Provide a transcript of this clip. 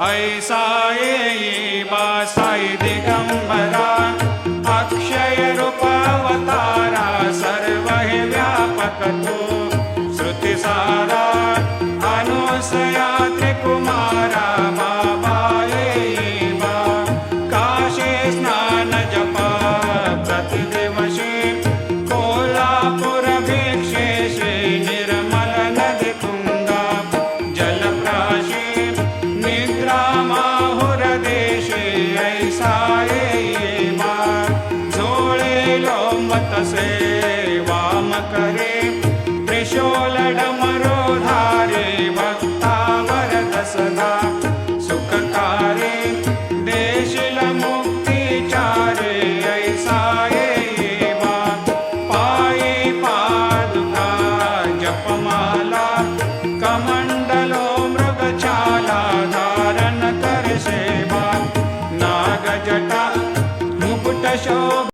ऐसा ये बासाई दिगंबरा अक्षय रूप अवतारा सर्व व्यापक तो श्रुति सारा अनुसया त्रिकुमारा बाबा ये बा काशी स्नान जपा प्रतिदिवशी कोल्हापुर भिक्षेशे निर्मल नदी तुंगा जलप्राशी निद्रा माहुर देशे ऐसा ये बा झोळे लोंबत से वाम करे त्रिशूल डमरो धारे भक्तावर दसदा सुखकारे देशिल मुक्तिचारे ऐसा ये बा पायी पादुका जपमाला कमंडलो मृगछाला धारण कर सेवा नागजटा मुकुट शोभ